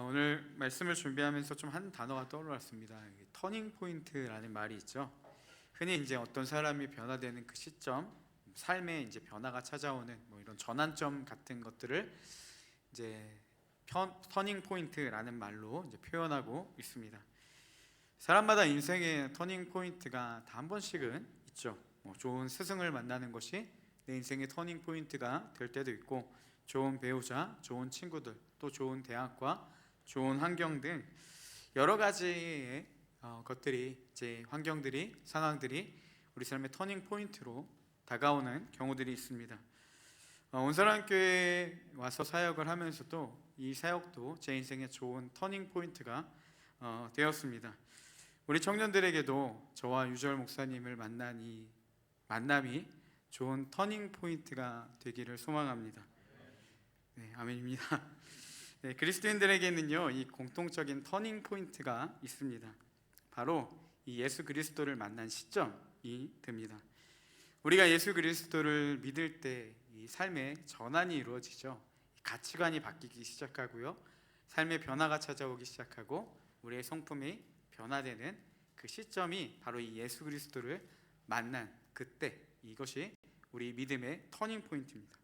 오늘 말씀을 준비하면서 좀 한 단어가 떠올랐습니다. 터닝 포인트라는 말이 있죠. 흔히 이제 어떤 사람이 변화되는 그 시점, 삶에 이제 변화가 찾아오는 이런 전환점 같은 것들을 이제 터닝 포인트라는 말로 이제 표현하고 있습니다. 사람마다 인생에 터닝 포인트가 다 한 번씩은 있죠. 좋은 스승을 만나는 것이 내 인생의 터닝 포인트가 될 때도 있고, 좋은 배우자, 좋은 친구들, 또 좋은 대학과 좋은 환경 등 여러 가지의 것들이, 이제 환경들이, 상황들이 우리 삶의 터닝 포인트로 다가오는 경우들이 있습니다. 온사랑교회에 와서 사역을 하면서도 이 사역도 제 인생의 좋은 터닝 포인트가 되었습니다. 우리 청년들에게도 저와 유절 목사님을 만난 이 만남이 좋은 터닝 포인트가 되기를 소망합니다. 네, 아멘입니다. 네, 그리스도인들에게는요, 이 공통적인 터닝 포인트가 있습니다. 바로 이 예수 그리스도를 만난 시점이 됩니다. 우리가 예수 그리스도를 믿을 때 이 삶의 전환이 이루어지죠. 가치관이 바뀌기 시작하고요, 삶의 변화가 찾아오기 시작하고, 우리의 성품이 변화되는 그 시점이 바로 이 예수 그리스도를 만난 그때, 이것이 우리 믿음의 터닝 포인트입니다.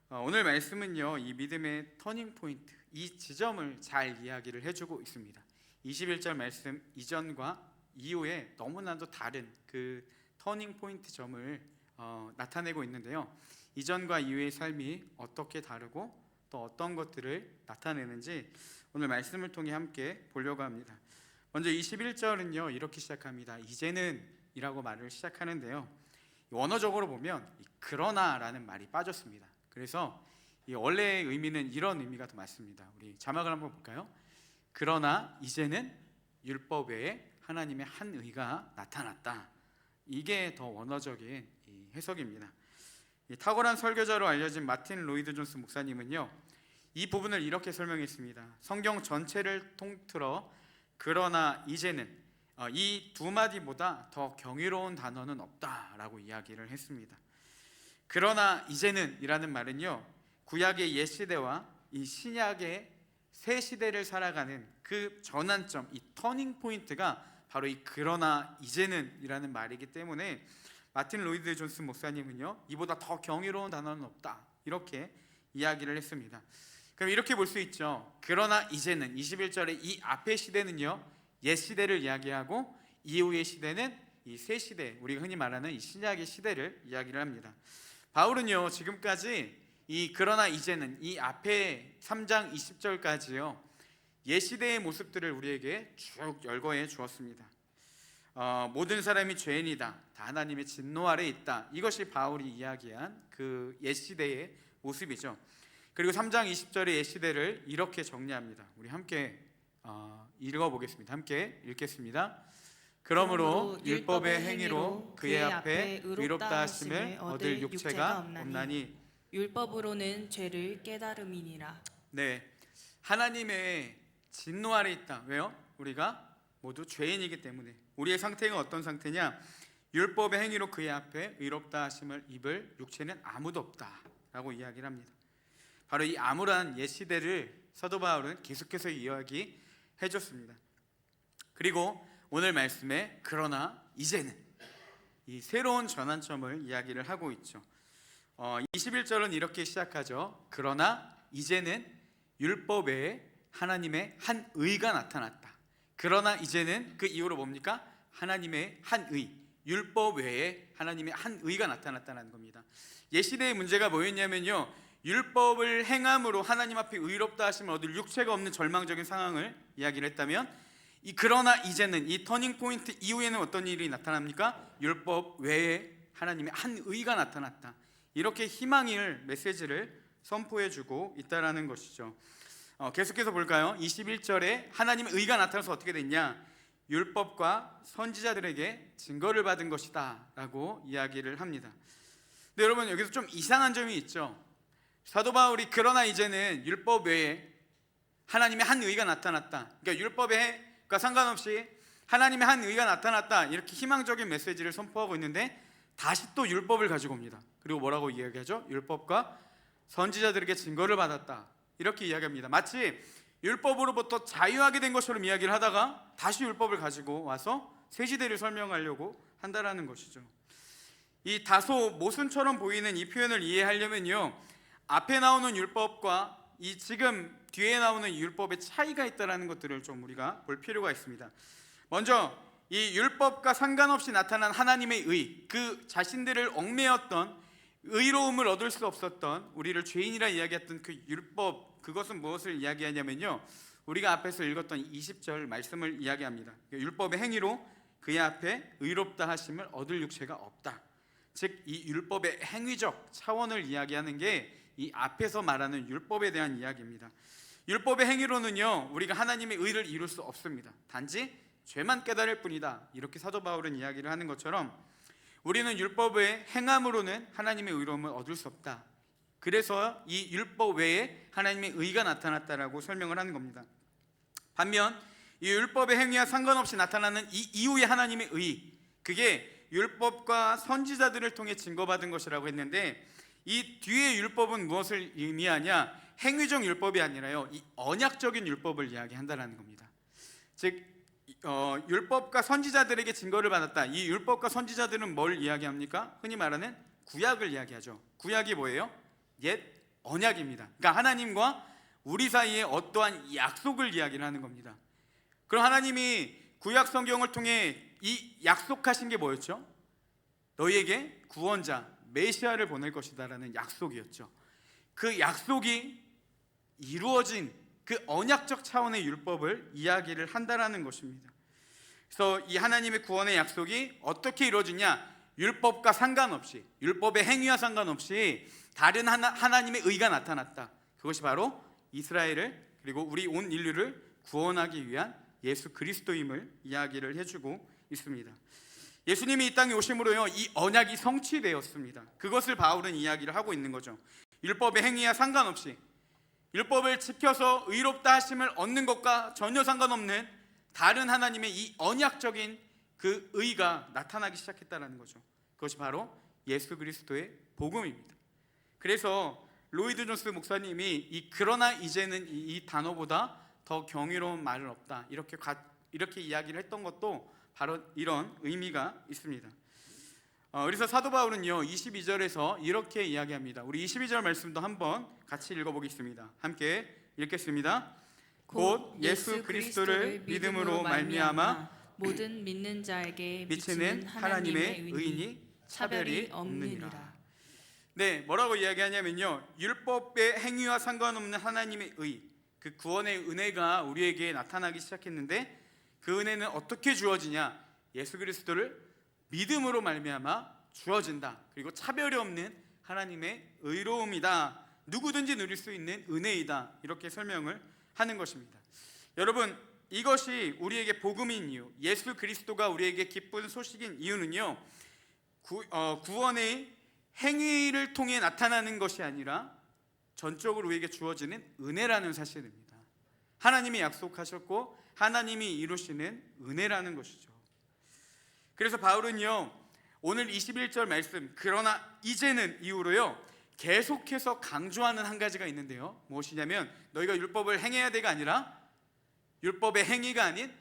오늘 말씀은요, 이 믿음의 터닝 포인트, 이 지점을 잘 이야기를 해주고 있습니다. 21절 말씀 이전과 이후에 너무나도 다른 그 터닝 포인트 점을 나타내고 있는데요, 이전과 이후의 삶이 어떻게 다르고 또 어떤 것들을 나타내는지 오늘 말씀을 통해 함께 보려고 합니다. 먼저 21절은요 이렇게 시작합니다. 이제는 이라고 말을 시작하는데요, 원어적으로 보면 그러나 라는 말이 빠졌습니다. 그래서 이 원래의 의미는 이런 의미가 더 맞습니다. 우리 자막을 한번 볼까요? 그러나 이제는 율법 외에 하나님의 한 의가 나타났다. 이게 더 원어적인 이 해석입니다. 이 탁월한 설교자로 알려진 마틴 로이드 존스 목사님은요, 이 부분을 이렇게 설명했습니다. 성경 전체를 통틀어 그러나 이제는, 이 두 마디보다 더 경이로운 단어는 없다라고 이야기를 했습니다. 그러나 이제는 이라는 말은요, 구약의 옛 시대와 이 신약의 새 시대를 살아가는 그 전환점, 이 터닝 포인트가 바로 이 그러나 이제는 이라는 말이기 때문에 마틴 로이드 존스 목사님은요, 이보다 더 경이로운 단어는 없다, 이렇게 이야기를 했습니다. 그럼 이렇게 볼 수 있죠. 그러나 이제는 21절의 이 앞의 시대는요, 옛 시대를 이야기하고, 이후의 시대는 이 새 시대, 우리가 흔히 말하는 이 신약의 시대를 이야기를 합니다. 바울은요, 지금까지 이 그러나 이제는 이 앞에 3장 20절까지요 옛 시대의 모습들을 우리에게 쭉 열거해 주었습니다. 모든 사람이 죄인이다, 다 하나님의 진노 아래 있다, 이것이 바울이 이야기한 그 옛 시대의 모습이죠. 그리고 3장 20절의 옛 시대를 이렇게 정리합니다. 우리 함께 읽어보겠습니다. 함께 읽겠습니다. 그러므로 율법의 행위로 그의 앞에 의롭다 하심을 얻을 육체가 없나니 율법으로는 죄를 깨달음이니라. 네, 하나님의 진노 아래 있다. 왜요? 우리가 모두 죄인이기 때문에. 우리의 상태가 어떤 상태냐? 율법의 행위로 그의 앞에 의롭다 하심을 입을 육체는 아무도 없다 라고 이야기를 합니다. 바로 이 암울한 옛 시대를 사도 바울은 계속해서 이야기해 줬습니다. 그리고 오늘 말씀에 그러나 이제는, 이 새로운 전환점을 이야기를 하고 있죠. 21절은 이렇게 시작하죠. 그러나 이제는 율법 외에 하나님의 한 의가 나타났다. 그러나 이제는 그 이후로 뭡니까? 하나님의 한 의, 율법 외에 하나님의 한 의가 나타났다는 겁니다. 옛 시대의 문제가 뭐였냐면요, 율법을 행함으로 하나님 앞에 의롭다 하심을 얻을 육체가 없는 절망적인 상황을 이야기를 했다면, 이 그러나 이제는, 이 터닝 포인트 이후에는 어떤 일이 나타납니까? 율법 외에 하나님의 한 의가 나타났다. 이렇게 희망의 메시지를 선포해주고 있다라는 것이죠. 계속해서 볼까요? 21절에 하나님의 의가 나타나서 어떻게 됐냐? 율법과 선지자들에게 증거를 받은 것이다 라고 이야기를 합니다. 근데 여러분, 여기서 좀 이상한 점이 있죠. 사도 바울이 그러나 이제는 율법 외에 하나님의 한 의가 나타났다, 그러니까 율법과 상관없이 하나님의 한 의가 나타났다, 이렇게 희망적인 메시지를 선포하고 있는데, 다시 또 율법을 가지고 옵니다. 그리고 뭐라고 이야기하죠? 율법과 선지자들에게 증거를 받았다, 이렇게 이야기합니다. 마치 율법으로부터 자유하게 된 것처럼 이야기를 하다가 다시 율법을 가지고 와서 새 시대를 설명하려고 한다라는 것이죠. 이 다소 모순처럼 보이는 이 표현을 이해하려면요, 앞에 나오는 율법과 이 지금 뒤에 나오는 율법의 차이가 있다는 것들을 좀 우리가 볼 필요가 있습니다. 먼저 이 율법과 상관없이 나타난 하나님의 의, 그 자신들을 얽매였던 의로움을 얻을 수 없었던, 우리를 죄인이라 이야기했던 그 율법, 그것은 무엇을 이야기하냐면요, 우리가 앞에서 읽었던 20절 말씀을 이야기합니다. 율법의 행위로 그의 앞에 의롭다 하심을 얻을 육체가 없다. 즉 이 율법의 행위적 차원을 이야기하는 게 이 앞에서 말하는 율법에 대한 이야기입니다. 율법의 행위로는요, 우리가 하나님의 의를 이룰 수 없습니다. 단지 죄만 깨달을 뿐이다. 이렇게 사도 바울은 이야기를 하는 것처럼 우리는 율법의 행함으로는 하나님의 의로움을 얻을 수 없다. 그래서 이 율법 외에 하나님의 의가 나타났다라고 설명을 하는 겁니다. 반면 이 율법의 행위와 상관없이 나타나는 이 이후의 하나님의 의, 그게 율법과 선지자들을 통해 증거받은 것이라고 했는데, 이 뒤의 율법은 무엇을 의미하냐? 행위적 율법이 아니라요, 이 언약적인 율법을 이야기한다는 겁니다. 즉 율법과 선지자들에게 증거를 받았다. 이 율법과 선지자들은 뭘 이야기합니까? 흔히 말하는 구약을 이야기하죠. 구약이 뭐예요? 옛 언약입니다. 그러니까 하나님과 우리 사이에 어떠한 약속을 이야기를 하는 겁니다. 그럼 하나님이 구약 성경을 통해 이 약속하신 게 뭐였죠? 너희에게 구원자 메시아를 보낼 것이다라는 약속이었죠. 그 약속이 이루어진 그 언약적 차원의 율법을 이야기를 한다라는 것입니다. 그래서 이 하나님의 구원의 약속이 어떻게 이루어지냐? 율법과 상관없이, 율법의 행위와 상관없이 다른 하나님의 의가 나타났다. 그것이 바로 이스라엘을, 그리고 우리 온 인류를 구원하기 위한 예수 그리스도임을 이야기를 해주고 있습니다. 예수님이 이 땅에 오심으로요, 이 언약이 성취되었습니다. 그것을 바울은 이야기를 하고 있는 거죠. 율법의 행위와 상관없이 율법을 지켜서 의롭다 하심을 얻는 것과 전혀 상관없는 다른 하나님의 이 언약적인 그 의가 나타나기 시작했다는 거죠. 그것이 바로 예수 그리스도의 복음입니다. 그래서 로이드 존스 목사님이 이 그러나 이제는 이 단어보다 더 경이로운 말은 없다, 이렇게 이야기를 했던 것도 바로 이런 의미가 있습니다. 그래서 사도 바울은요 22절에서 이렇게 이야기합니다. 우리 22절 말씀도 한번 같이 읽어보겠습니다. 함께 읽겠습니다. 곧 예수 그리스도를 믿음으로 말미암아 모든 믿는 자에게 미치는 하나님의 의인이 차별이 없느니라. 네, 뭐라고 이야기하냐면요, 율법의 행위와 상관없는 하나님의 의, 그 구원의 은혜가 우리에게 나타나기 시작했는데, 그 은혜는 어떻게 주어지냐? 예수 그리스도를 믿음으로 말미암아 주어진다. 그리고 차별이 없는 하나님의 의로움이다. 누구든지 누릴 수 있는 은혜이다. 이렇게 설명을 하는 것입니다. 여러분, 이것이 우리에게 복음인 이유, 예수 그리스도가 우리에게 기쁜 소식인 이유는요, 구원의 행위를 통해 나타나는 것이 아니라 전적으로 우리에게 주어지는 은혜라는 사실입니다. 하나님이 약속하셨고 하나님이 이루시는 은혜라는 것이죠. 그래서 바울은요 오늘 21절 말씀, 그러나 이제는 이후로요 계속해서 강조하는 한 가지가 있는데요, 무엇이냐면 너희가 율법을 행해야 돼가 아니라 율법의 행위가 아닌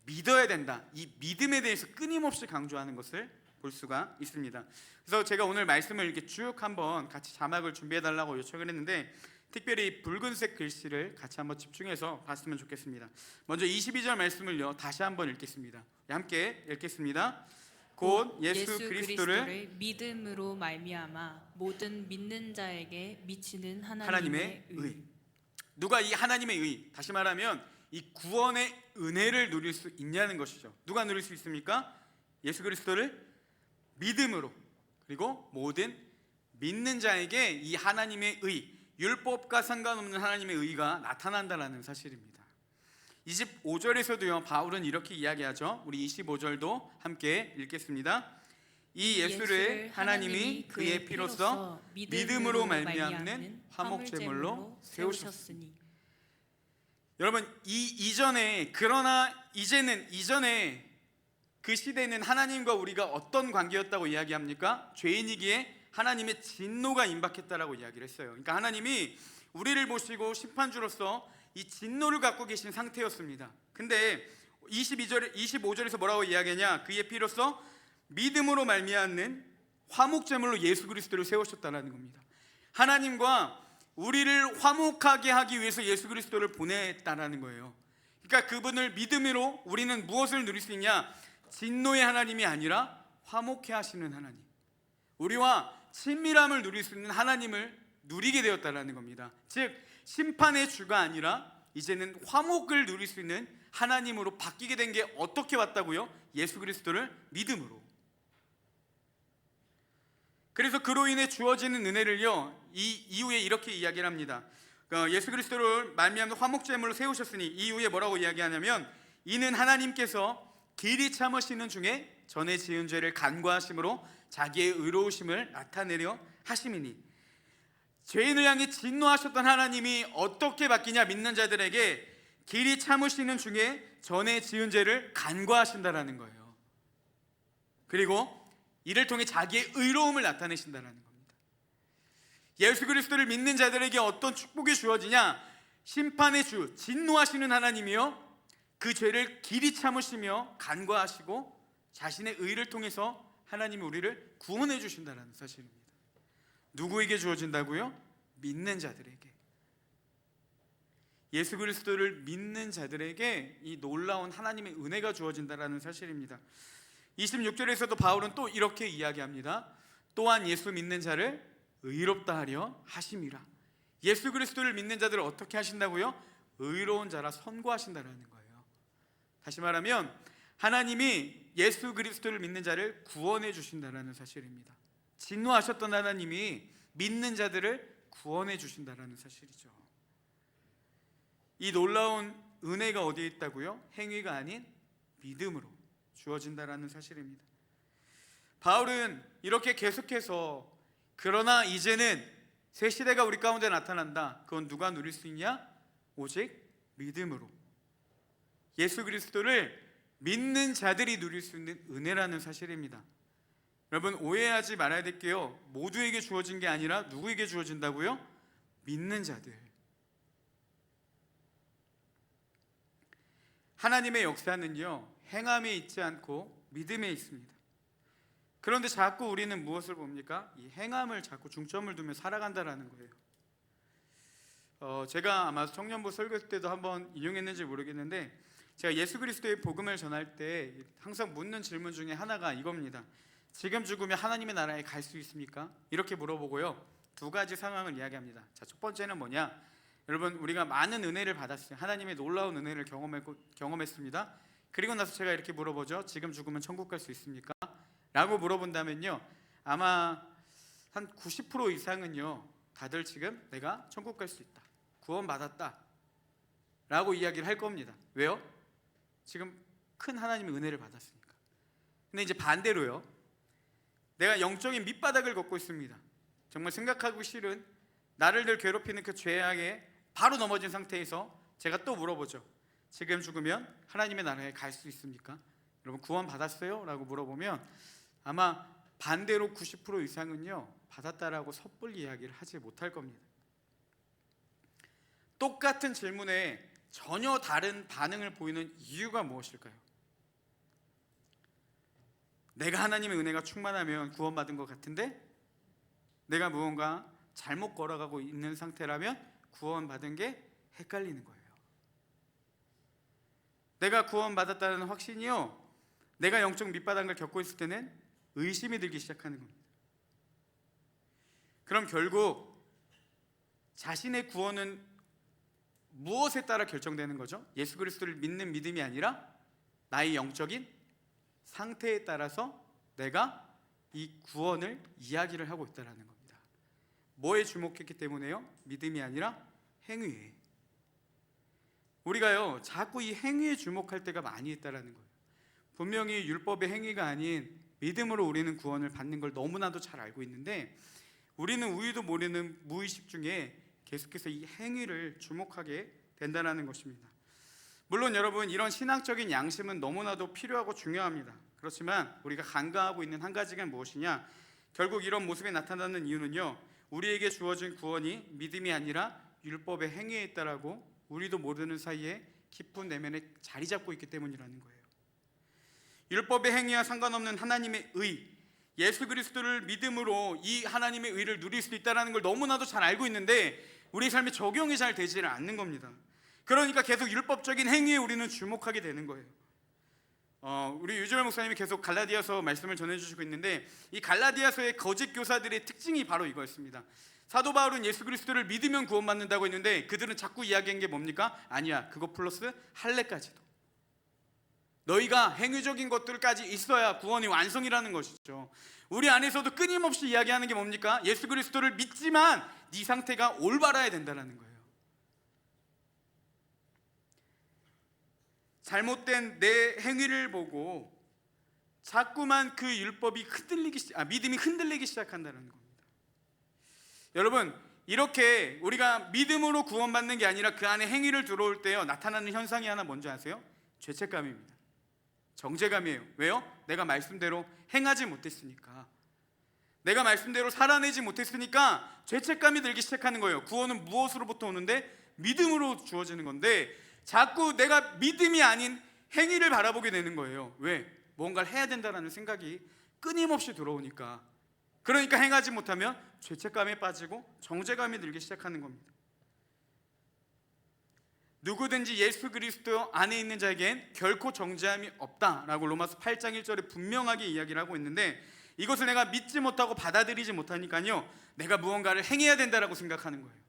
믿어야 된다. 이 믿음에 대해서 끊임없이 강조하는 것을 볼 수가 있습니다. 그래서 제가 오늘 말씀을 이렇게 쭉 한번 같이 자막을 준비해 달라고 요청을 했는데, 특별히 붉은색 글씨를 같이 한번 집중해서 봤으면 좋겠습니다. 먼저 22절 말씀을요 다시 한번 읽겠습니다. 함께 읽겠습니다. 곧 예수 그리스도를 믿음으로 말미암아 모든 믿는 자에게 미치는 하나님의 의. 누가 이 하나님의 의, 다시 말하면 이 구원의 은혜를 누릴 수 있냐는 것이죠. 누가 누릴 수 있습니까? 예수 그리스도를 믿음으로, 그리고 모든 믿는 자에게 이 하나님의 의, 율법과 상관없는 하나님의 의가 나타난다는 사실입니다. 25절에서도요 바울은 이렇게 이야기하죠. 우리 25절도 함께 읽겠습니다. 이 예수를 하나님이 그의 피로써 믿음으로 말미암는 화목제물로 세우셨으니. 여러분, 그러나 이제는 이전에 그 시대는 하나님과 우리가 어떤 관계였다고 이야기합니까? 죄인이기에 하나님의 진노가 임박했다라고 이야기를 했어요. 그러니까 하나님이 우리를 보시고 심판주로서 이 진노를 갖고 계신 상태였습니다. 근데 25절에서 뭐라고 이야기하냐? 그의 피로써 믿음으로 말미암는 화목제물로 예수 그리스도를 세우셨다는 겁니다. 하나님과 우리를 화목하게 하기 위해서 예수 그리스도를 보냈다라는 거예요. 그러니까 그분을 믿음으로 우리는 무엇을 누릴 수 있냐? 진노의 하나님이 아니라 화목해 하시는 하나님, 우리와 친밀함을 누릴 수 있는 하나님을 누리게 되었다라는 겁니다. 즉 심판의 주가 아니라 이제는 화목을 누릴 수 있는 하나님으로 바뀌게 된 게 어떻게 왔다고요? 예수 그리스도를 믿음으로. 그래서 그로 인해 주어지는 은혜를요, 이 이후에 이렇게 이야기를 합니다. 예수 그리스도를 말미암는 화목제물로 세우셨으니, 이후에 뭐라고 이야기하냐면, 이는 하나님께서 길이 참으시는 중에 전에 지은 죄를 간과하심으로 자기의 의로우심을 나타내려 하심이니. 죄인을 향해 진노하셨던 하나님이 어떻게 바뀌냐? 믿는 자들에게 길이 참으시는 중에 전에 지은 죄를 간과하신다라는 거예요. 그리고 이를 통해 자기의 의로움을 나타내신다는 겁니다. 예수 그리스도를 믿는 자들에게 어떤 축복이 주어지냐? 심판의 주, 진노하시는 하나님이요, 그 죄를 길이 참으시며 간과하시고 자신의 의를 통해서 하나님이 우리를 구원해 주신다는 사실입니다. 누구에게 주어진다고요? 믿는 자들에게. 예수 그리스도를 믿는 자들에게 이 놀라운 하나님의 은혜가 주어진다는 사실입니다. 26절에서도 바울은 또 이렇게 이야기합니다. 또한 예수 믿는 자를 의롭다 하려 하심이라. 예수 그리스도를 믿는 자들을 어떻게 하신다고요? 의로운 자라 선고하신다는 거예요. 다시 말하면 하나님이 예수 그리스도를 믿는 자를 구원해 주신다는 사실입니다. 진노하셨던 하나님이 믿는 자들을 구원해 주신다는 사실이죠. 이 놀라운 은혜가 어디에 있다고요? 행위가 아닌 믿음으로 주어진다라는 사실입니다. 바울은 이렇게 계속해서, 그러나 이제는 새 시대가 우리 가운데 나타난다. 그건 누가 누릴 수 있냐? 오직 믿음으로. 예수 그리스도를 믿는 자들이 누릴 수 있는 은혜라는 사실입니다. 여러분, 오해하지 말아야 될게요. 모두에게 주어진 게 아니라 누구에게 주어진다고요? 믿는 자들. 하나님의 역사는요, 행함에 있지 않고 믿음에 있습니다. 그런데 자꾸 우리는 무엇을 봅니까? 이 행함을 자꾸 중점을 두며 살아간다라는 거예요. 제가 아마 청년부 설교 때도 한번 인용했는지 모르겠는데, 제가 예수 그리스도의 복음을 전할 때 항상 묻는 질문 중에 하나가 이겁니다. 지금 죽으면 하나님의 나라에 갈 수 있습니까? 이렇게 물어보고요, 두 가지 상황을 이야기합니다. 자, 첫 번째는 뭐냐? 여러분, 우리가 많은 은혜를 받았어요. 하나님의 놀라운 은혜를 경험했습니다. 그리고 나서 제가 이렇게 물어보죠. 지금 죽으면 천국 갈 수 있습니까? 라고 물어본다면요, 아마 한 90% 이상은요, 다들 지금 내가 천국 갈 수 있다, 구원 받았다 라고 이야기를 할 겁니다. 왜요? 지금 큰 하나님의 은혜를 받았으니까. 근데 이제 반대로요, 내가 영적인 밑바닥을 걷고 있습니다. 정말 생각하기 싫은, 나를 늘 괴롭히는 그 죄악에 바로 넘어진 상태에서 제가 또 물어보죠. 지금 죽으면 하나님의 나라에 갈 수 있습니까? 여러분, 구원 받았어요? 라고 물어보면 아마 반대로 90% 이상은요, 받았다라고 섣불리 이야기를 하지 못할 겁니다. 똑같은 질문에 전혀 다른 반응을 보이는 이유가 무엇일까요? 내가 하나님의 은혜가 충만하면 구원받은 것 같은데, 내가 무언가 잘못 걸어가고 있는 상태라면 구원받은 게 헷갈리는 거예요. 내가 구원받았다는 확신이요, 내가 영적 밑바닥을 겪고 있을 때는 의심이 들기 시작하는 겁니다. 그럼 결국 자신의 구원은 무엇에 따라 결정되는 거죠? 예수 그리스도를 믿는 믿음이 아니라 나의 영적인 상태에 따라서 내가 이 구원을 이야기를 하고 있다는 겁니다. 뭐에 주목했기 때문에요? 믿음이 아니라 행위에. 우리가요, 자꾸 이 행위에 주목할 때가 많이 있다는 거예요. 분명히 율법의 행위가 아닌 믿음으로 우리는 구원을 받는 걸 너무나도 잘 알고 있는데, 우리는 우리도 모르는 무의식 중에 계속해서 이 행위를 주목하게 된다는 것입니다. 물론 여러분, 이런 신앙적인 양심은 너무나도 필요하고 중요합니다. 그렇지만 우리가 간과하고 있는 한 가지가 무엇이냐? 결국 이런 모습이 나타나는 이유는요, 우리에게 주어진 구원이 믿음이 아니라 율법의 행위에 있다라고 우리도 모르는 사이에 깊은 내면에 자리 잡고 있기 때문이라는 거예요. 율법의 행위와 상관없는 하나님의 의, 예수 그리스도를 믿음으로 이 하나님의 의를 누릴 수 있다는 걸 너무나도 잘 알고 있는데 우리 삶에 적용이 잘 되지는 않는 겁니다. 그러니까 계속 율법적인 행위에 우리는 주목하게 되는 거예요. 우리 유주열 목사님이 계속 갈라디아서 말씀을 전해주시고 있는데 이 갈라디아서의 거짓 교사들의 특징이 바로 이거였습니다. 사도 바울은 예수 그리스도를 믿으면 구원받는다고 했는데 그들은 자꾸 이야기한 게 뭡니까? 아니야, 그거 플러스 할례까지도. 너희가 행위적인 것들까지 있어야 구원이 완성이라는 것이죠. 우리 안에서도 끊임없이 이야기하는 게 뭡니까? 예수 그리스도를 믿지만 네 상태가 올바라야 된다는 거예요. 잘못된 내 행위를 보고 자꾸만 그 율법이 믿음이 흔들리기 시작한다는 겁니다. 여러분, 이렇게 우리가 믿음으로 구원받는 게 아니라 그 안에 행위를 들어올 때요 나타나는 현상이 하나 뭔지 아세요? 죄책감입니다. 정죄감이에요. 왜요? 내가 말씀대로 행하지 못했으니까, 내가 말씀대로 살아내지 못했으니까 죄책감이 들기 시작하는 거예요. 구원은 무엇으로부터 오는데? 믿음으로 주어지는 건데 자꾸 내가 믿음이 아닌 행위를 바라보게 되는 거예요. 왜? 뭔가를 해야 된다는 생각이 끊임없이 들어오니까. 그러니까 행하지 못하면 죄책감에 빠지고 정죄감이 들기 시작하는 겁니다. 누구든지 예수 그리스도 안에 있는 자에겐 결코 정죄함이 없다라고 로마서 8장 1절에 분명하게 이야기를 하고 있는데 이것을 내가 믿지 못하고 받아들이지 못하니까요 내가 무언가를 행해야 된다라고 생각하는 거예요.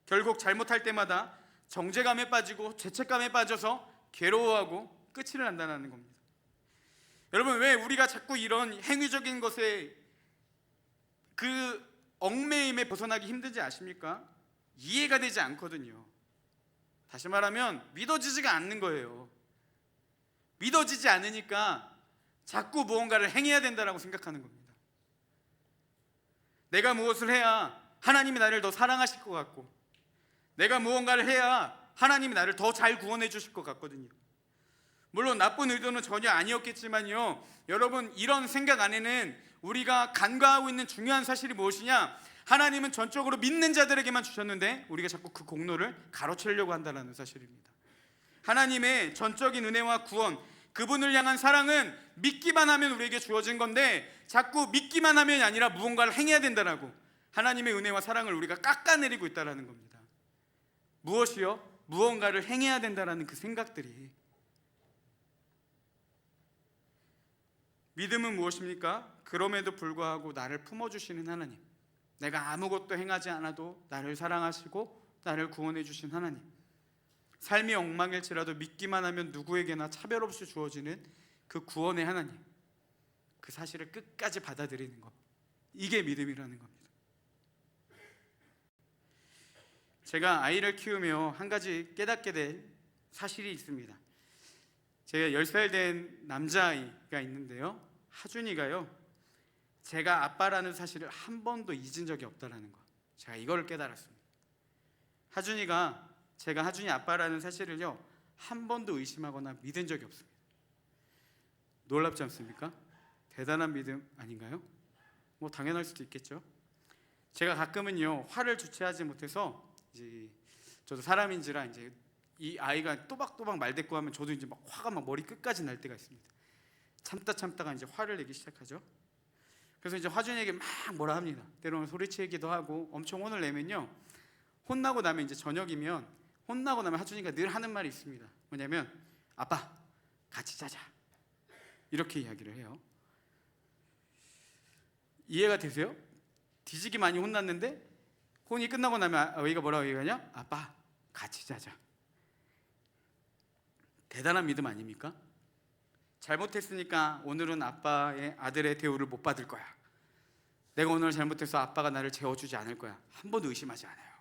결국 잘못할 때마다 정죄감에 빠지고 죄책감에 빠져서 괴로워하고 끝을 난다는 겁니다. 여러분, 왜 우리가 자꾸 이런 행위적인 것에 그 얽매임에 벗어나기 힘든지 아십니까? 이해가 되지 않거든요. 다시 말하면 믿어지지가 않는 거예요. 믿어지지 않으니까 자꾸 무언가를 행해야 된다고 생각하는 겁니다. 내가 무엇을 해야 하나님이 나를 더 사랑하실 것 같고, 내가 무언가를 해야 하나님이 나를 더 잘 구원해 주실 것 같거든요. 물론 나쁜 의도는 전혀 아니었겠지만요, 여러분, 이런 생각 안에는 우리가 간과하고 있는 중요한 사실이 무엇이냐? 하나님은 전적으로 믿는 자들에게만 주셨는데 우리가 자꾸 그 공로를 가로채려고 한다는 사실입니다. 하나님의 전적인 은혜와 구원, 그분을 향한 사랑은 믿기만 하면 우리에게 주어진 건데 자꾸 믿기만 하면이 아니라 무언가를 행해야 된다라고 하나님의 은혜와 사랑을 우리가 깎아내리고 있다는 겁니다. 무엇이요? 무언가를 행해야 된다는 그 생각들이. 믿음은 무엇입니까? 그럼에도 불구하고 나를 품어주시는 하나님, 내가 아무것도 행하지 않아도 나를 사랑하시고 나를 구원해 주신 하나님, 삶이 엉망일지라도 믿기만 하면 누구에게나 차별 없이 주어지는 그 구원의 하나님, 그 사실을 끝까지 받아들이는 것, 이게 믿음이라는 겁니다. 제가 아이를 키우며 한 가지 깨닫게 된 사실이 있습니다. 제가 10살 된 남자아이가 있는데요, 하준이가요, 제가 아빠라는 사실을 한 번도 잊은 적이 없다는 거, 제가 이걸 깨달았습니다. 하준이가 제가 하준이 아빠라는 사실을요 한 번도 의심하거나 믿은 적이 없습니다. 놀랍지 않습니까? 대단한 믿음 아닌가요? 뭐 당연할 수도 있겠죠. 제가 가끔은요 화를 주체하지 못해서 이제 저도 사람인지라 이제 이 아이가 또박또박 말대꾸하면 저도 이제 막 화가 막 머리 끝까지 날 때가 있습니다. 참다가 이제 화를 내기 시작하죠. 그래서 이제 화준이에게 막 뭐라 합니다. 때로는 소리치기도 하고 엄청 혼을 내면요, 혼나고 나면 이제 저녁이면 혼나고 나면 하준이가 늘 하는 말이 있습니다. 뭐냐면 아빠 같이 자자, 이렇게 이야기를 해요. 이해가 되세요? 뒤지기 많이 혼났는데 혼이 끝나고 나면 아이가 뭐라고 얘기하냐? 아빠 같이 자자. 대단한 믿음 아닙니까? 잘못했으니까 오늘은 아빠의 아들의 대우를 못 받을 거야. 내가 오늘 잘못해서 아빠가 나를 재워주지 않을 거야. 한 번도 의심하지 않아요.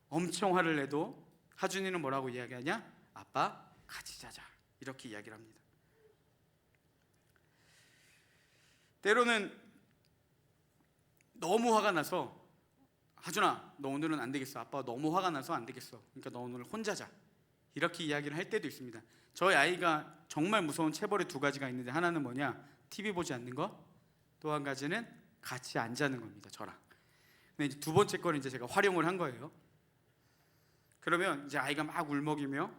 엄청 화를 내도 하준이는 뭐라고 이야기하냐? 아빠 같이 자자, 이렇게 이야기를 합니다. 때로는 너무 화가 나서 하준아 너 오늘은 안 되겠어, 아빠가 너무 화가 나서 안 되겠어, 그러니까 너 오늘 혼자 자, 이렇게 이야기를 할 때도 있습니다. 저희 아이가 정말 무서운 체벌의 두 가지가 있는데 하나는 뭐냐? TV 보지 않는 거, 또 한 가지는 같이 안 자는 겁니다, 저랑. 근데 이제 두 번째 거는 이제 제가 활용을 한 거예요. 그러면 이제 아이가 막 울먹이며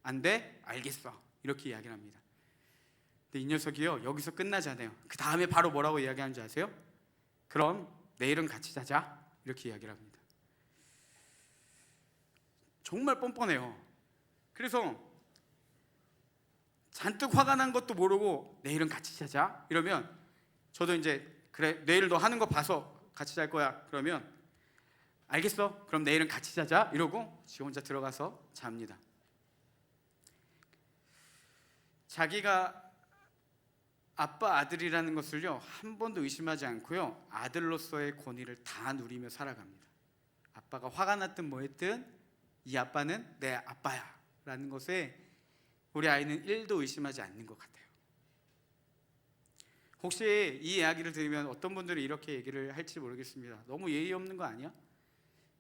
안 돼? 알겠어. 이렇게 이야기를 합니다. 근데 이 녀석이요, 여기서 끝나지 않아요. 그 다음에 바로 뭐라고 이야기하는지 아세요? 그럼 내일은 같이 자자. 이렇게 이야기를 합니다. 정말 뻔뻔해요. 그래서 잔뜩 화가 난 것도 모르고 내일은 같이 자자. 이러면 저도 이제 그래, 내일 너 하는 거 봐서 같이 잘 거야. 그러면 알겠어. 그럼 내일은 같이 자자. 이러고 지 혼자 들어가서 잡니다. 자기가 아빠 아들이라는 것을요, 한 번도 의심하지 않고요, 아들로서의 권위를 다 누리며 살아갑니다. 아빠가 화가 났든 뭐했든 이 아빠는 내 아빠야 라는 것에 우리 아이는 1도 의심하지 않는 것 같아요. 혹시 이 이야기를 들으면 어떤 분들은 이렇게 얘기를 할지 모르겠습니다. 너무 예의 없는 거 아니야?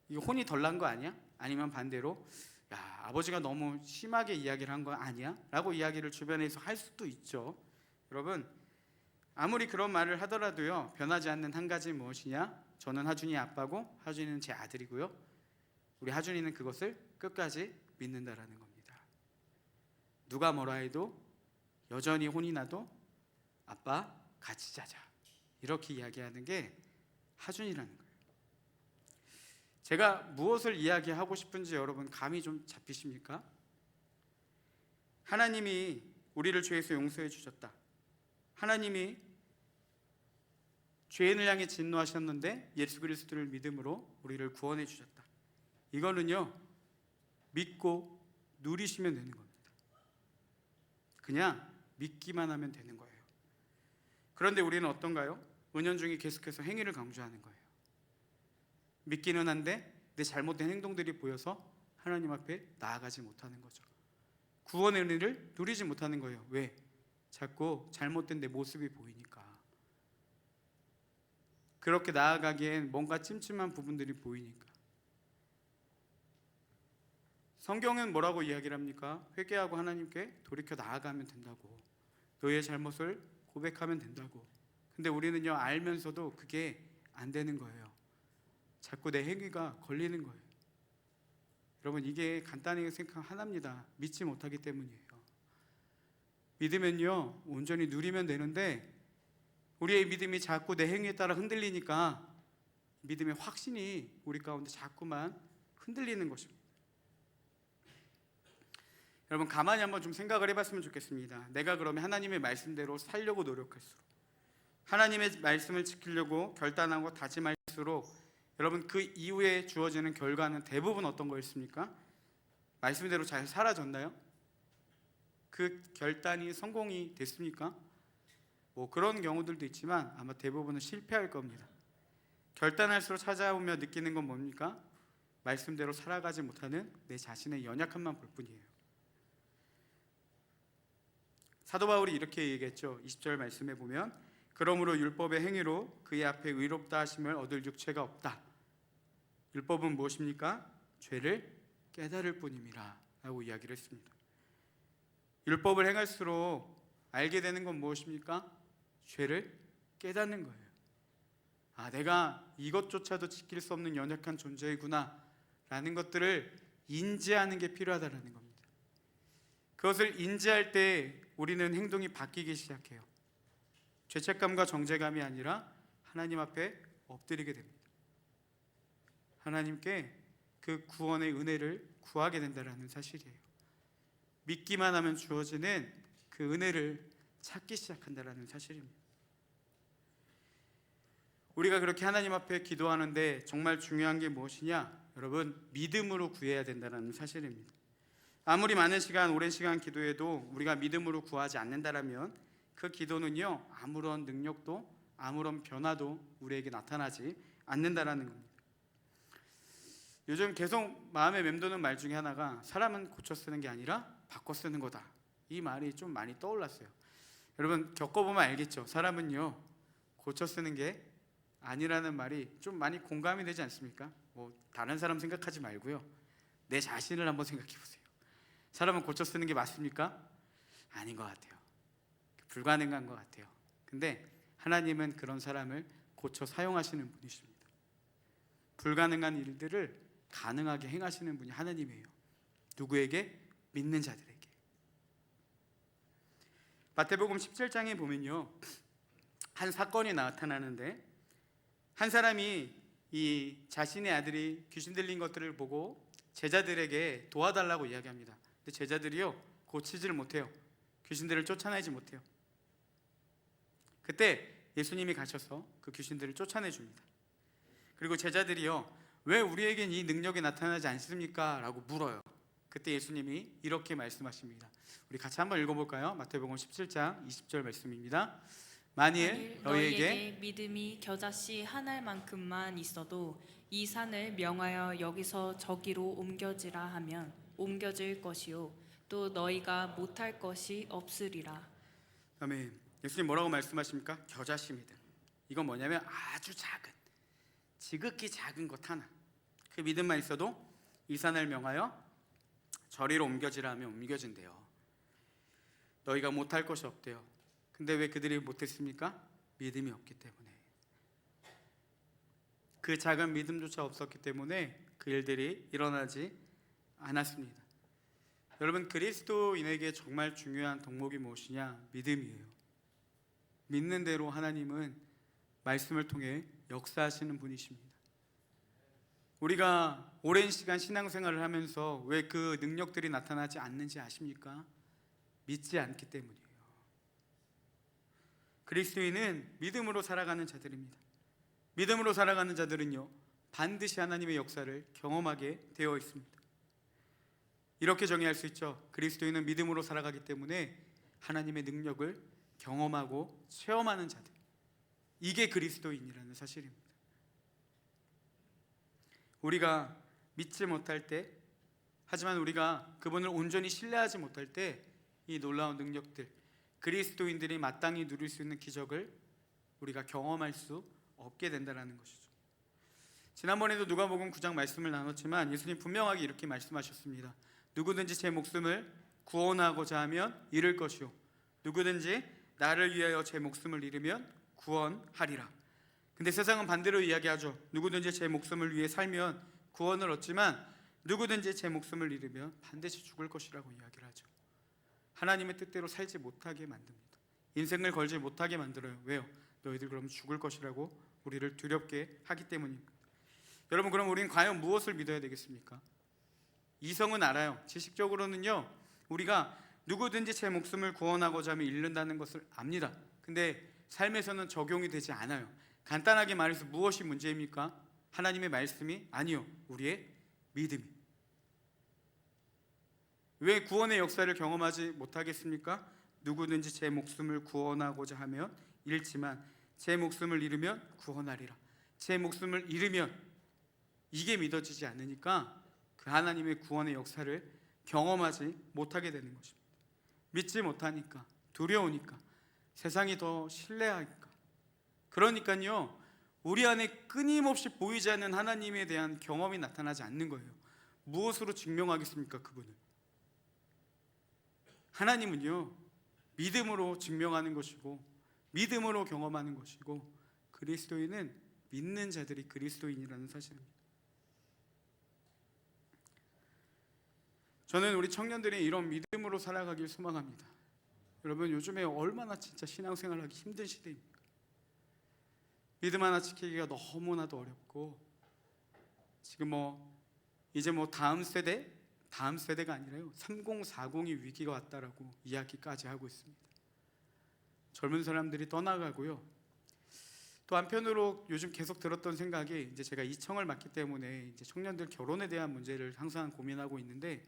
이거 혼이 덜 난 거 아니야? 아니면 반대로 야, 아버지가 너무 심하게 이야기를 한 거 아니야? 라고 이야기를 주변에서 할 수도 있죠. 여러분, 아무리 그런 말을 하더라도요, 변하지 않는 한 가지 무엇이냐? 저는 하준이 아빠고 하준이는 제 아들이고요, 우리 하준이는 그것을 끝까지 믿는다라는 겁니다. 누가 뭐라 해도 여전히 혼이 나도 아빠 같이 자자, 이렇게 이야기하는 게 하준이라는 거예요. 제가 무엇을 이야기하고 싶은지 여러분 감이 좀 잡히십니까? 하나님이 우리를 죄에서 용서해 주셨다. 하나님이 죄인을 향해 진노하셨는데 예수 그리스도를 믿음으로 우리를 구원해 주셨다. 이거는요, 믿고 누리시면 되는 겁니다. 그냥 믿기만 하면 되는 거예요. 그런데 우리는 어떤가요? 은연중에 계속해서 행위를 강조하는 거예요. 믿기는 한데 내 잘못된 행동들이 보여서 하나님 앞에 나아가지 못하는 거죠. 구원의 은혜를 누리지 못하는 거예요. 왜? 자꾸 잘못된 내 모습이 보이니까. 그렇게 나아가기엔 뭔가 찜찜한 부분들이 보이니까. 성경은 뭐라고 이야기를 합니까? 회개하고 하나님께 돌이켜 나아가면 된다고, 너의 잘못을 고백하면 된다고. 근데 우리는요, 알면서도 그게 안 되는 거예요. 자꾸 내 행위가 걸리는 거예요. 여러분, 이게 간단하게 생각 하나입니다. 믿지 못하기 때문이에요. 믿으면요, 온전히 누리면 되는데 우리의 믿음이 자꾸 내 행위에 따라 흔들리니까 믿음의 확신이 우리 가운데 자꾸만 흔들리는 것입니다. 여러분, 가만히 한번 좀 생각을 해봤으면 좋겠습니다. 내가 그러면 하나님의 말씀대로 살려고 노력할수록, 하나님의 말씀을 지키려고 결단하고 다짐할수록 여러분, 그 이후에 주어지는 결과는 대부분 어떤 거였습니까? 말씀대로 잘 살아졌나요? 그 결단이 성공이 됐습니까? 뭐 그런 경우들도 있지만 아마 대부분은 실패할 겁니다. 결단할수록 찾아오며 느끼는 건 뭡니까? 말씀대로 살아가지 못하는 내 자신의 연약함만 볼 뿐이에요. 사도 바울이 이렇게 얘기했죠. 20절 말씀에 보면 그러므로 율법의 행위로 그의 앞에 의롭다 하심을 얻을 육체가 없다. 율법은 무엇입니까? 죄를 깨달을 뿐임이라 라고 이야기를 했습니다. 율법을 행할수록 알게 되는 건 무엇입니까? 죄를 깨닫는 거예요. 아, 내가 이것조차도 지킬 수 없는 연약한 존재이구나 라는 것들을 인지하는 게 필요하다는 겁니다. 그것을 인지할 때 우리는 행동이 바뀌기 시작해요. 죄책감과 정죄감이 아니라 하나님 앞에 엎드리게 됩니다. 하나님께 그 구원의 은혜를 구하게 된다는 사실이에요. 믿기만 하면 주어지는 그 은혜를 찾기 시작한다는 사실입니다. 우리가 그렇게 하나님 앞에 기도하는데 정말 중요한 게 무엇이냐? 여러분, 믿음으로 구해야 된다는 사실입니다. 아무리 많은 시간, 오랜 시간 기도해도 우리가 믿음으로 구하지 않는다라면 그 기도는요, 아무런 능력도 아무런 변화도 우리에게 나타나지 않는다라는 겁니다. 요즘 계속 마음에 맴도는 말 중에 하나가 사람은 고쳐 쓰는 게 아니라 바꿔 쓰는 거다. 이 말이 좀 많이 떠올랐어요. 여러분, 겪어보면 알겠죠. 사람은요, 고쳐 쓰는 게 아니라는 말이 좀 많이 공감이 되지 않습니까? 뭐 다른 사람 생각하지 말고요, 내 자신을 한번 생각해 보세요. 사람은 고쳐 쓰는 게 맞습니까? 아닌 것 같아요. 불가능한 것 같아요. 근데 하나님은 그런 사람을 고쳐 사용하시는 분이십니다. 불가능한 일들을 가능하게 행하시는 분이 하나님이에요. 누구에게? 믿는 자들에게. 마태복음 17장에 보면요, 한 사건이 나타나는데 한 사람이 이 자신의 아들이 귀신 들린 것들을 보고 제자들에게 도와달라고 이야기합니다. 근데 제자들이요, 고치지를 못해요. 귀신들을 쫓아내지 못해요. 그때 예수님이 가셔서 그 귀신들을 쫓아내 줍니다. 그리고 제자들이요, 왜 우리에겐 이 능력이 나타나지 않습니까? 라고 물어요. 그때 예수님이 이렇게 말씀하십니다. 우리 같이 한번 읽어볼까요? 마태복음 17장 20절 말씀입니다. 만일 너희에게 믿음이 겨자씨 한 알만큼만 있어도 이 산을 명하여 여기서 저기로 옮겨지라 하면 옮겨질 것이요 또 너희가 못할 것이 없으리라. 아멘. 예수님 뭐라고 말씀하십니까? 겨자씨 믿음. 이건 뭐냐면 아주 작은, 지극히 작은 것 하나, 그 믿음만 있어도 이 산을 명하여 저리로 옮겨지라 하면 옮겨진대요. 너희가 못할 것이 없대요. 근데 왜 그들이 못했습니까? 믿음이 없기 때문에. 그 작은 믿음조차 없었기 때문에 그 일들이 일어나지 않았습니다. 여러분, 그리스도인에게 정말 중요한 덕목이 무엇이냐? 믿음이에요. 믿는 대로 하나님은 말씀을 통해 역사하시는 분이십니다. 우리가 오랜 시간 신앙생활을 하면서 왜 그 능력들이 나타나지 않는지 아십니까? 믿지 않기 때문이에요. 그리스도인은 믿음으로 살아가는 자들입니다. 믿음으로 살아가는 자들은요, 반드시 하나님의 역사를 경험하게 되어 있습니다. 이렇게 정의할 수 있죠. 그리스도인은 믿음으로 살아가기 때문에 하나님의 능력을 경험하고 체험하는 자들, 이게 그리스도인이라는 사실입니다. 우리가 믿지 못할 때, 하지만 우리가 그분을 온전히 신뢰하지 못할 때 이 놀라운 능력들, 그리스도인들이 마땅히 누릴 수 있는 기적을 우리가 경험할 수 없게 된다는 것이죠. 지난번에도 누가복음 9장 말씀을 나눴지만 예수님 분명하게 이렇게 말씀하셨습니다. 누구든지 제 목숨을 구원하고자 하면 잃을 것이요 누구든지 나를 위하여 제 목숨을 잃으면 구원하리라. 근데 세상은 반대로 이야기하죠. 누구든지 제 목숨을 위해 살면 구원을 얻지만 누구든지 제 목숨을 잃으면 반드시 죽을 것이라고 이야기를 하죠. 하나님의 뜻대로 살지 못하게 만듭니다. 인생을 걸지 못하게 만들어요. 왜요? 너희들 그럼 죽을 것이라고 우리를 두렵게 하기 때문입니다. 여러분, 그럼 우리는 과연 무엇을 믿어야 되겠습니까? 이성은 알아요. 지식적으로는요, 우리가 누구든지 제 목숨을 구원하고자 하면 잃는다는 것을 압니다. 근데 삶에서는 적용이 되지 않아요. 간단하게 말해서 무엇이 문제입니까? 하나님의 말씀이 아니요, 우리의 믿음이. 왜 구원의 역사를 경험하지 못하겠습니까? 누구든지 제 목숨을 구원하고자 하면 잃지만 제 목숨을 잃으면 구원하리라. 제 목숨을 잃으면, 이게 믿어지지 않으니까 그 하나님의 구원의 역사를 경험하지 못하게 되는 것입니다. 믿지 못하니까, 두려우니까, 세상이 더 신뢰하니까. 그러니까요, 우리 안에 끊임없이 보이지 않는 하나님에 대한 경험이 나타나지 않는 거예요. 무엇으로 증명하겠습니까? 그분을. 하나님은요, 믿음으로 증명하는 것이고 믿음으로 경험하는 것이고, 그리스도인은 믿는 자들이 그리스도인이라는 사실입니다. 저는 우리 청년들이 이런 믿음으로 살아가길 소망합니다. 여러분, 요즘에 얼마나 진짜 신앙생활하기 힘든 시대입니까? 믿음 하나 지키기가 너무나도 어렵고, 지금 이제 다음 세대가 아니라요, 3040이 위기가 왔다라고 이야기까지 하고 있습니다. 젊은 사람들이 떠나가고요. 또 한편으로 요즘 계속 들었던 생각이, 이제 제가 이청을 맡기 때문에 이제 청년들 결혼에 대한 문제를 항상 고민하고 있는데,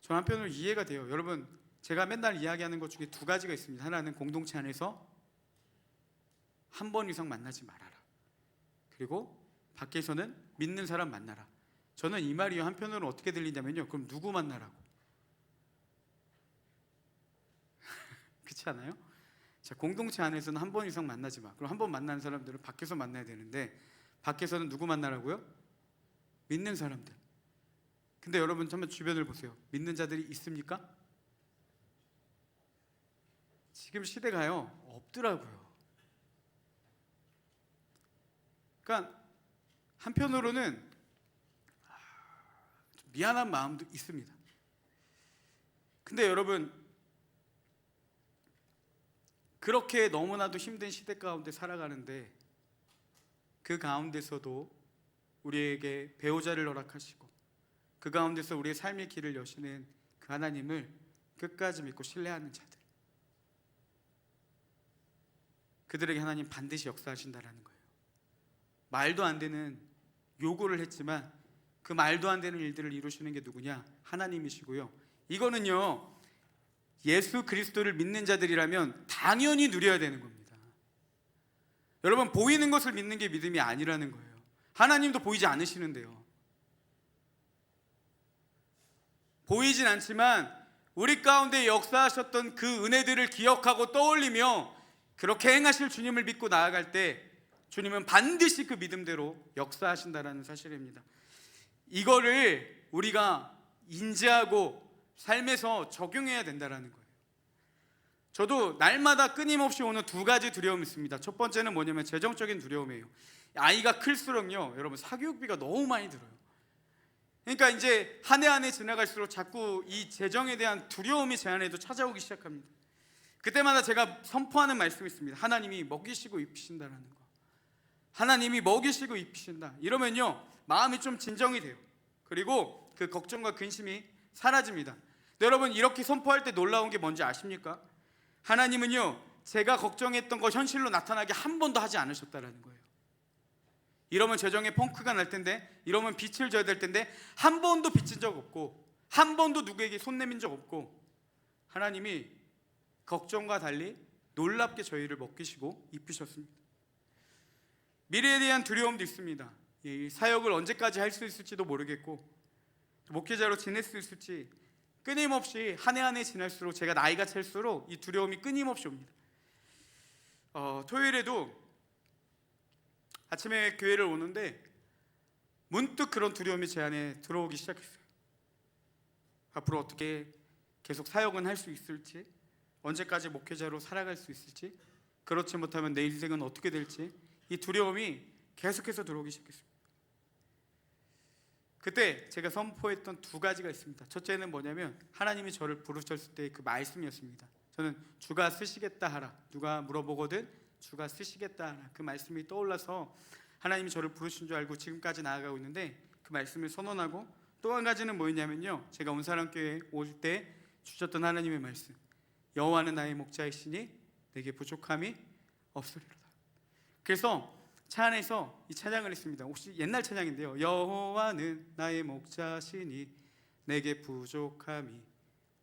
저 한편으로 이해가 돼요. 여러분, 제가 맨날 이야기하는 것 중에 두 가지가 있습니다. 하나는 공동체 안에서 한 번 이상 만나지 말아라. 그리고 밖에서는 믿는 사람 만나라. 저는 이 말이 한편으로 어떻게 들리냐면요, 그럼 누구 만나라고? 그렇지 않아요? 자, 공동체 안에서는 한 번 이상 만나지 마. 그럼 한 번 만나는 사람들은 밖에서 만나야 되는데, 밖에서는 누구 만나라고요? 믿는 사람들. 근데 여러분, 한번 주변을 보세요. 믿는 자들이 있습니까? 지금 시대가요, 없더라고요. 그러니까 한편으로는 미안한 마음도 있습니다. 근데 여러분, 그렇게 너무나도 힘든 시대 가운데 살아가는데 그 가운데서도 우리에게 배우자를 허락하시고 그 가운데서 우리의 삶의 길을 여시는 그 하나님을 끝까지 믿고 신뢰하는 자들, 그들에게 하나님 반드시 역사하신다라는 거예요. 말도 안 되는 요구를 했지만 그 말도 안 되는 일들을 이루시는 게 누구냐? 하나님이시고요. 이거는요, 예수 그리스도를 믿는 자들이라면 당연히 누려야 되는 겁니다. 여러분, 보이는 것을 믿는 게 믿음이 아니라는 거예요. 하나님도 보이지 않으시는데요. 보이진 않지만 우리 가운데 역사하셨던 그 은혜들을 기억하고 떠올리며 그렇게 행하실 주님을 믿고 나아갈 때 주님은 반드시 그 믿음대로 역사하신다라는 사실입니다. 이거를 우리가 인지하고 삶에서 적용해야 된다라는 거예요. 저도 날마다 끊임없이 오는 두 가지 두려움이 있습니다. 첫 번째는 뭐냐면 재정적인 두려움이에요. 아이가 클수록요, 여러분, 사교육비가 너무 많이 들어요. 그러니까 이제 한 해 한 해 지나갈수록 자꾸 이 재정에 대한 두려움이 제 안에도 찾아오기 시작합니다. 그때마다 제가 선포하는 말씀이 있습니다. 하나님이 먹이시고 입히신다라는 거. 하나님이 먹이시고 입히신다. 이러면요, 마음이 좀 진정이 돼요. 그리고 그 걱정과 근심이 사라집니다. 근데 여러분, 이렇게 선포할 때 놀라운 게 뭔지 아십니까? 하나님은요, 제가 걱정했던 거 현실로 나타나게 한 번도 하지 않으셨다라는 거예요. 이러면 재정에 펑크가 날 텐데, 이러면 빚을 져야 될 텐데 한 번도 빚진 적 없고 한 번도 누구에게 손 내민 적 없고, 하나님이 걱정과 달리 놀랍게 저희를 먹이시고 입히셨습니다. 미래에 대한 두려움도 있습니다. 이 사역을 언제까지 할 수 있을지도 모르겠고 목회자로 지낼 수 있을지 끊임없이 한 해 한 해 지날수록, 제가 나이가 찰수록 이 두려움이 끊임없이 옵니다. 토요일에도 아침에 교회를 오는데 문득 그런 두려움이 제 안에 들어오기 시작했어요. 앞으로 어떻게 계속 사역은 할 수 있을지, 언제까지 목회자로 살아갈 수 있을지, 그렇지 못하면 내 인생은 어떻게 될지, 이 두려움이 계속해서 들어오기 시작했습니다. 그때 제가 선포했던 두 가지가 있습니다. 첫째는 뭐냐면 하나님이 저를 부르셨을 때 그 말씀이었습니다. 저는 주가 쓰시겠다 하라, 누가 물어보거든 주가 쓰시겠다 하라, 그 말씀이 떠올라서 하나님이 저를 부르신 줄 알고 지금까지 나아가고 있는데, 그 말씀을 선언하고, 또 한 가지는 뭐였냐면요, 제가 온사람교회에 올 때 주셨던 하나님의 말씀, 여호와는 나의 목자이시니 내게 부족함이 없으리로다. 그래서 차 안에서 이 찬양을 했습니다. 혹시 옛날 찬양인데요, 여호와는 나의 목자시니 내게 부족함이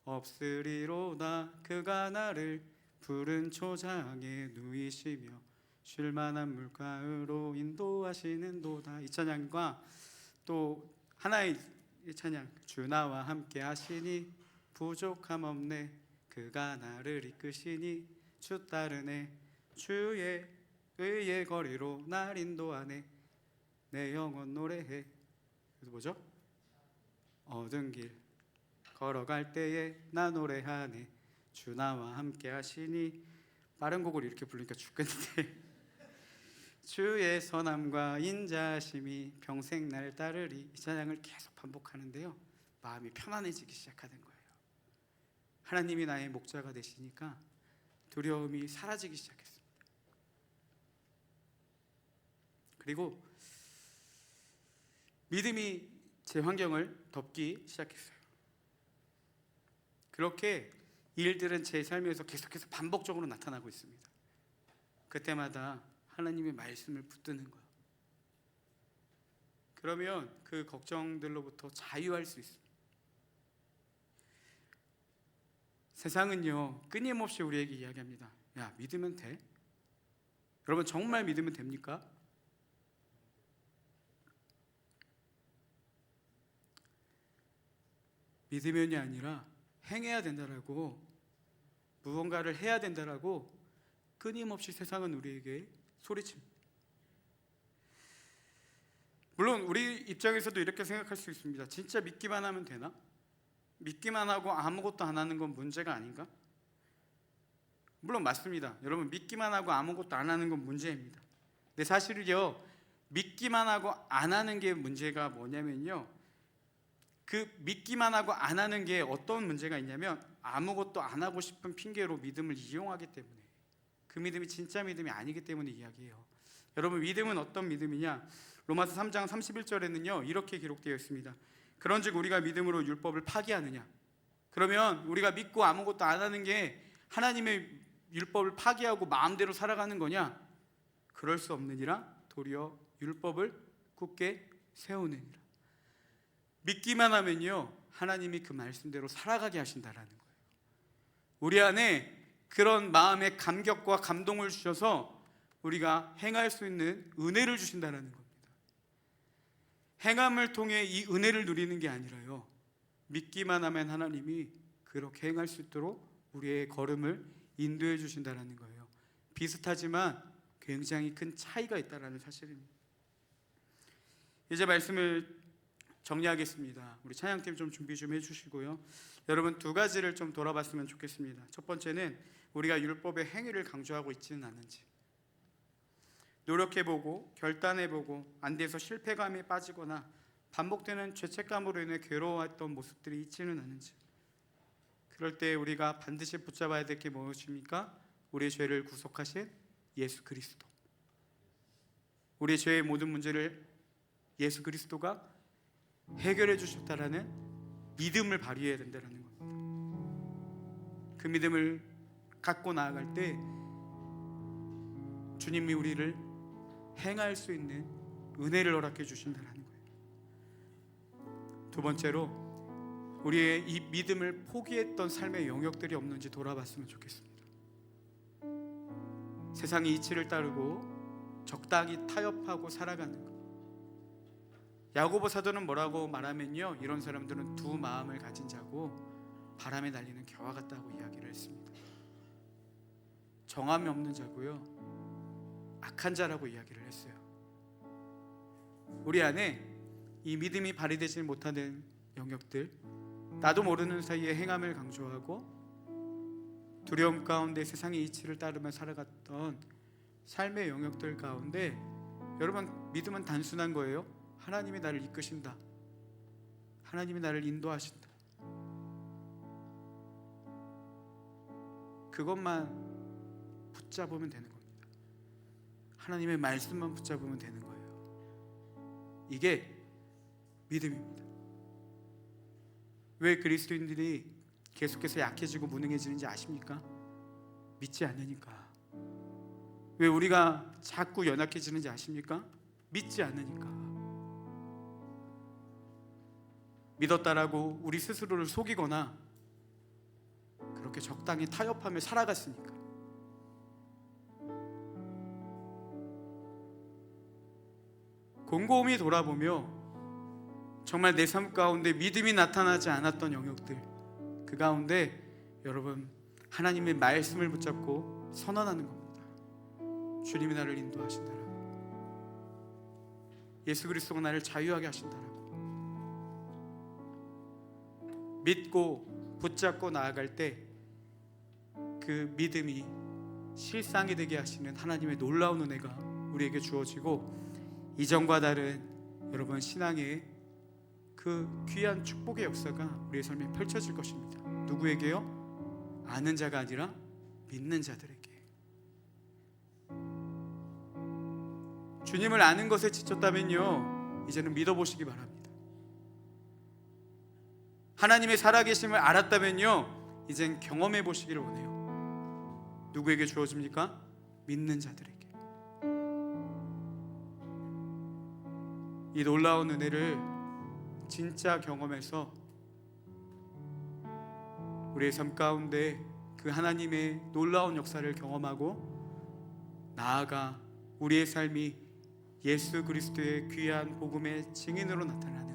없으리로다. 그가 나를 푸른 초장에 누이시며 쉴만한 물가로 인도하시는도다. 이 찬양과 또 하나의 찬양, 주 나와 함께 하시니 부족함 없네, 그가 나를 이끄시니 주 따르네, 주의 의의 거리로 날 인도하네, 내 영혼 노래해. 그래서 뭐죠? 얻은 길 걸어갈 때에 나 노래하네, 주 나와 함께 하시니. 빠른 곡을 이렇게 부르니까 죽겠는데 주의 선함과 인자하심이 평생 날 따르리. 이 찬양을 계속 반복하는데요, 마음이 편안해지기 시작하는 거예요. 하나님이 나의 목자가 되시니까 두려움이 사라지기 시작했습니다. 그리고 믿음이 제 환경을 덮기 시작했어요. 그렇게 일들은 제 삶에서 계속해서 반복적으로 나타나고 있습니다. 그때마다 하나님의 말씀을 붙드는 거예요. 그러면 그 걱정들로부터 자유할 수 있습니다. 세상은요, 끊임없이 우리에게 이야기합니다. 야, 믿으면 돼? 여러분, 정말 믿으면 됩니까? 믿으면이 아니라 행해야 된다라고, 무언가를 해야 된다라고 끊임없이 세상은 우리에게 소리칩니다. 물론 우리 입장에서도 이렇게 생각할 수 있습니다. 진짜 믿기만 하면 되나? 믿기만 하고 아무것도 안 하는 건 문제가 아닌가? 물론 맞습니다. 여러분, 믿기만 하고 아무것도 안 하는 건 문제입니다. 근데 사실은요, 믿기만 하고 안 하는 게 문제가 뭐냐면요, 그 믿기만 하고 안 하는 게 어떤 문제가 있냐면 아무것도 안 하고 싶은 핑계로 믿음을 이용하기 때문에, 그 믿음이 진짜 믿음이 아니기 때문에 이야기해요. 여러분, 믿음은 어떤 믿음이냐? 로마서 3장 31절에는요 이렇게 기록되어 있습니다. 그런즉 우리가 믿음으로 율법을 파기하느냐? 그러면 우리가 믿고 아무것도 안 하는 게 하나님의 율법을 파기하고 마음대로 살아가는 거냐? 그럴 수 없느니라. 도리어 율법을 굳게 세우느니라. 믿기만 하면요 하나님이 그 말씀대로 살아가게 하신다라는 거예요. 우리 안에 그런 마음의 감격과 감동을 주셔서 우리가 행할 수 있는 은혜를 주신다라는 겁니다. 행함을 통해 이 은혜를 누리는 게 아니라요, 믿기만 하면 하나님이 그렇게 행할 수 있도록 우리의 걸음을 인도해 주신다라는 거예요. 비슷하지만 굉장히 큰 차이가 있다라는 사실입니다. 이제 말씀을 정리하겠습니다. 우리 찬양팀 좀 준비 좀 해주시고요. 여러분, 두 가지를 좀 돌아봤으면 좋겠습니다. 첫 번째는 우리가 율법의 행위를 강조하고 있지는 않은지, 노력해보고 결단해보고 안 돼서 실패감에 빠지거나 반복되는 죄책감으로 인해 괴로워했던 모습들이 있지는 않은지, 그럴 때 우리가 반드시 붙잡아야 될 게 무엇입니까? 우리의 죄를 구속하신 예수 그리스도. 우리의 죄의 모든 문제를 예수 그리스도가 해결해 주셨다라는 믿음을 발휘해야 된다는 겁니다. 그 믿음을 갖고 나아갈 때 주님이 우리를 행할 수 있는 은혜를 허락해 주신다는 거예요. 두 번째로, 우리의 이 믿음을 포기했던 삶의 영역들이 없는지 돌아봤으면 좋겠습니다. 세상의 이치를 따르고 적당히 타협하고 살아가는 것. 야고보 사도는 뭐라고 말하면요, 이런 사람들은 두 마음을 가진 자고 바람에 날리는 겨와 같다고 이야기를 했습니다. 정함이 없는 자고요, 악한 자라고 이야기를 했어요. 우리 안에 이 믿음이 발휘되지 못하는 영역들, 나도 모르는 사이에 행함을 강조하고 두려움 가운데 세상의 이치를 따르며 살아갔던 삶의 영역들 가운데, 여러분, 믿음은 단순한 거예요. 하나님이 나를 이끄신다, 하나님이 나를 인도하신다, 그것만 붙잡으면 되는 겁니다. 하나님의 말씀만 붙잡으면 되는 거예요. 이게 믿음입니다. 왜 그리스도인들이 계속해서 약해지고 무능해지는지 아십니까? 믿지 않으니까. 왜 우리가 자꾸 연약해지는지 아십니까? 믿지 않으니까. 믿었다라고 우리 스스로를 속이거나 그렇게 적당히 타협하며 살아갔으니까. 곰곰이 돌아보며 정말 내 삶 가운데 믿음이 나타나지 않았던 영역들, 그 가운데 여러분, 하나님의 말씀을 붙잡고 선언하는 겁니다. 주님이 나를 인도하신다라고, 예수 그리스도가 나를 자유하게 하신다라고 믿고 붙잡고 나아갈 때 그 믿음이 실상이 되게 하시는 하나님의 놀라운 은혜가 우리에게 주어지고, 이전과 다른 여러분 신앙의 그 귀한 축복의 역사가 우리의 삶에 펼쳐질 것입니다. 누구에게요? 아는 자가 아니라 믿는 자들에게. 주님을 아는 것에 지쳤다면요, 이제는 믿어보시기 바랍니다. 하나님의 살아계심을 알았다면요, 이젠 경험해 보시기를 원해요. 누구에게 주어집니까? 믿는 자들에게. 이 놀라운 은혜를 진짜 경험해서 우리의 삶 가운데 그 하나님의 놀라운 역사를 경험하고 나아가 우리의 삶이 예수 그리스도의 귀한 복음의 증인으로 나타나는,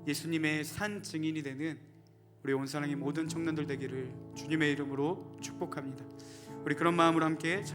예수님의 산 증인이 되는 우리 온사랑의 모든 청년들 되기를 주님의 이름으로 축복합니다. 우리 그런 마음으로 함께